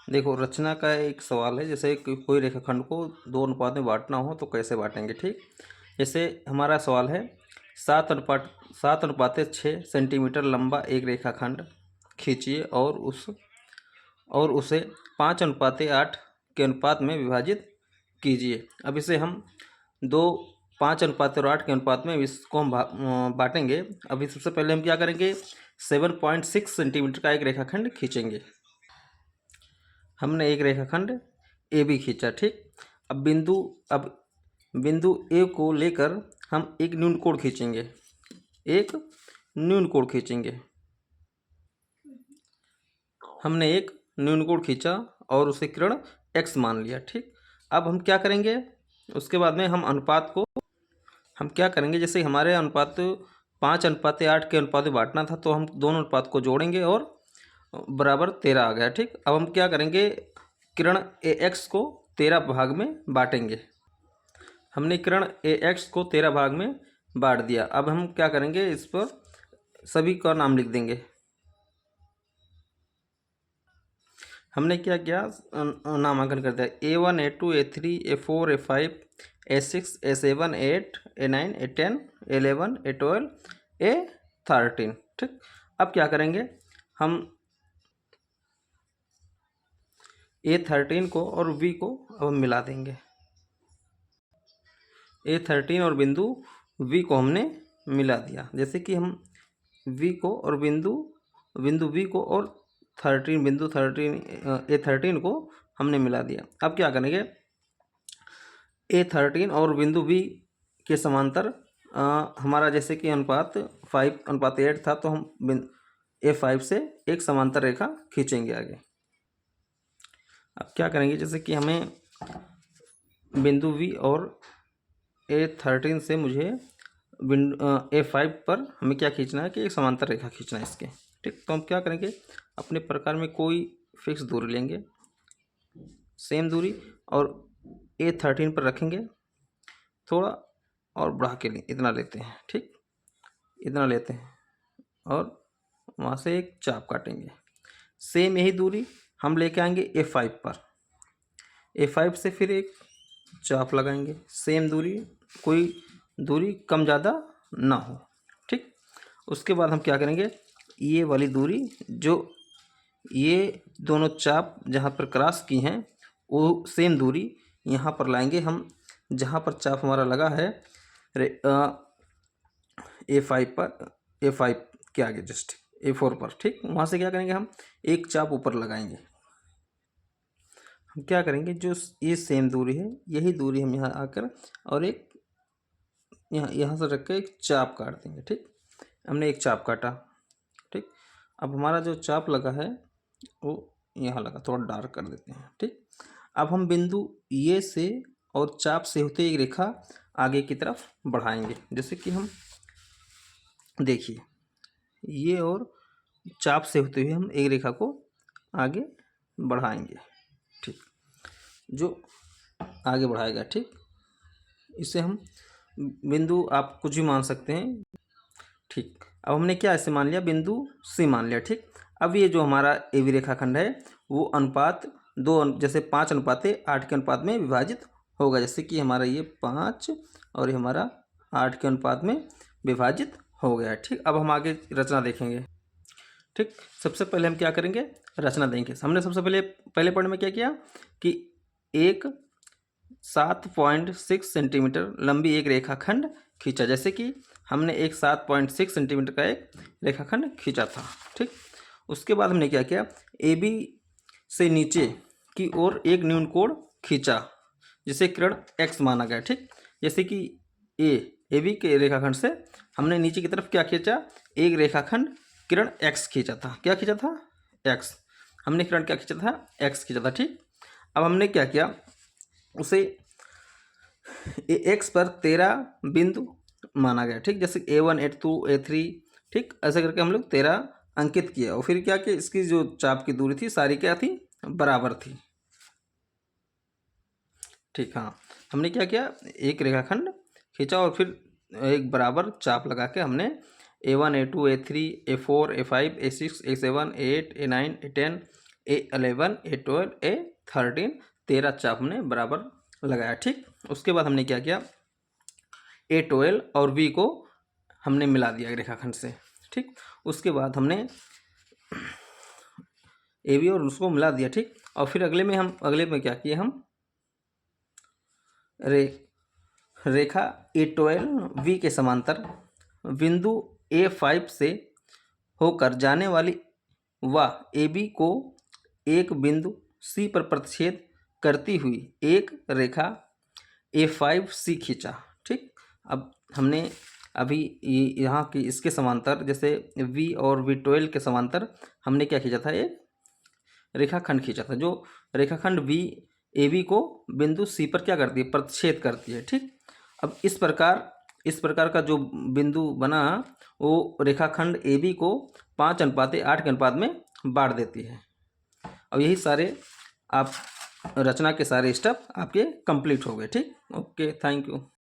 देखो, रचना का एक सवाल है, जैसे कोई रेखाखंड को दो अनुपात में बांटना हो तो कैसे बांटेंगे। ठीक, जैसे हमारा सवाल है, 7:6 सेंटीमीटर लंबा एक रेखाखंड खींचिए और उसे 5:8 के अनुपात में विभाजित कीजिए। अब इसे हम दो 5:8 के अनुपात में इसको हम बांटेंगे। अभी सबसे पहले हम क्या करेंगे, 7.6 सेंटीमीटर का एक रेखाखंड खींचेंगे। हमने एक रेखाखंड ए बी खींचा। ठीक, अब बिंदु ए को लेकर हम एक न्यून कोण खींचेंगे, एक न्यून कोण खींचेंगे। हमने एक न्यून कोण खींचा और उसे किरण x मान लिया। ठीक, अब हम क्या करेंगे, उसके बाद में हम क्या करेंगे, जैसे हमारे अनुपात 5:8 के अनुपात में बांटना था, तो हम दोनों अनुपात को जोड़ेंगे और बराबर 13 आ गया। ठीक, अब हम क्या करेंगे, किरण ax को 13 भाग में बांटेंगे। हमने किरण ax को 13 भाग में बांट दिया। अब हम क्या करेंगे, इस पर सभी का नाम लिख देंगे। हमने क्या किया, नामांकन कर दिया, A1 A2 A3 A4 A5 A6 A7 A8 A9 A10 A11 A12 A13। ठीक, अब क्या करेंगे, हम A13 को और V को अब हम मिला देंगे। A13 और बिंदु V को हमने मिला दिया। जैसे कि हम V को और बिंदु V को और 13 A13 को हमने मिला दिया। अब क्या करेंगे, A13 और बिंदु V के समांतर हमारा जैसे कि अनुपात 5:8 था, तो हम A5 से एक समांतर रेखा खींचेंगे आगे। अब क्या करेंगे, जैसे कि हमें बिंदु V और A13 से मुझे A5 पर हमें क्या खींचना है कि एक समांतर रेखा खींचना है इसके। ठीक, तो हम क्या करेंगे, अपने प्रकार में कोई फिक्स दूरी लेंगे, सेम दूरी, और A13 पर रखेंगे, थोड़ा और बढ़ा के इतना लेते हैं। ठीक, इतना लेते हैं और वहाँ से एक चाप काटेंगे। सेम यही दूरी हम लेके आएंगे A5 पर, A5 से फिर एक चाप लगाएंगे, सेम दूरी, कोई दूरी कम ज़्यादा ना हो। ठीक, उसके बाद हम क्या करेंगे, ये वाली दूरी, जो ये दोनों चाप जहाँ पर क्रॉस की हैं, वो सेम दूरी यहाँ पर लाएंगे हम, जहाँ पर चाप हमारा लगा है A5 पर, A5 के आगे जस्ट A4 पर। ठीक, वहाँ से क्या करेंगे, हम एक चाप ऊपर लगाएंगे। हम क्या करेंगे, जो ये सेम दूरी है, यही दूरी हम यहाँ आकर और एक यहाँ से रख के एक चाप काट देंगे। ठीक, हमने एक चाप काटा। ठीक, अब हमारा जो चाप लगा है वो यहाँ लगा, थोड़ा डार्क कर देते हैं। ठीक, अब हम बिंदु ये से और चाप से होते एक रेखा आगे की तरफ बढ़ाएंगे। जैसे कि हम देखिए, ये और चाप से होते हुए हम एक रेखा को आगे बढ़ाएंगे। ठीक, जो आगे बढ़ाएगा। ठीक, इसे हम बिंदु आप कुछ भी मान सकते हैं। ठीक, अब हमने क्या ऐसे मान लिया, बिंदु सी मान लिया। ठीक, अब ये जो हमारा ए बी रेखाखंड है वो अनुपात जैसे 5:8 के अनुपात में विभाजित होगा। जैसे कि हमारा ये 5 और ये हमारा 8 के अनुपात में विभाजित हो गया। ठीक, अब हम आगे रचना देखेंगे। ठीक, सबसे पहले हम क्या करेंगे, रचना देंगे। हमने सबसे पहले पढ़ने में क्या किया कि एक 7.6 सेंटीमीटर लंबी एक रेखाखंड खींचा। जैसे कि हमने एक 7.6 सेंटीमीटर का एक रेखाखंड खींचा था। ठीक, उसके बाद हमने क्या किया, ए बी से नीचे की ओर एक न्यून कोण खींचा, जिसे किरण x माना गया। ठीक, जैसे कि ए बी के रेखाखंड से हमने नीचे की तरफ क्या खींचा, एक रेखाखंड किरण x खींचा था। क्या खींचा था, x। हमने किरण क्या खींचा था, x खींचा था। ठीक, अब हमने क्या किया, उसे x पर 13 बिंदु माना गया। ठीक, जैसे A1 A2 A3, ठीक, ऐसे करके हम लोग 13 अंकित किया। और फिर क्या कि इसकी जो चाप की दूरी थी सारी क्या थी, बराबर थी। ठीक, हाँ, हमने क्या किया, एक रेखाखंड खींचा और फिर एक बराबर चाप लगा के हमने A1 A2 A3 A4 A5 A6 A7 A8 A9 A10 A11 A12 A13 13 चाप हमने बराबर लगाया। ठीक, उसके बाद हमने क्या किया, A12 और V को हमने मिला दिया रेखाखंड से। ठीक, उसके बाद हमने AB और उसको मिला दिया। ठीक, और फिर अगले में क्या किए, हम रेखा A12V के समांतर बिंदु A5 से होकर जाने वाली व AB को एक बिंदु C पर प्रतिच्छेद करती हुई एक रेखा A5C खींचा। ठीक, अब हमने अभी यहाँ की इसके समांतर जैसे V और V12 के समांतर हमने क्या खींचा था, एक रेखाखंड खींचा था, जो रेखाखंड V AB को बिंदु C पर क्या करती है, प्रतिच्छेद करती है। ठीक, अब इस प्रकार का जो बिंदु बना वो रेखाखंड AB को 5:8 के अनुपात में बांट देती है। अब यही सारे आप रचना के सारे स्टेप आपके कंप्लीट हो गए। ठीक, ओके, थैंक यू।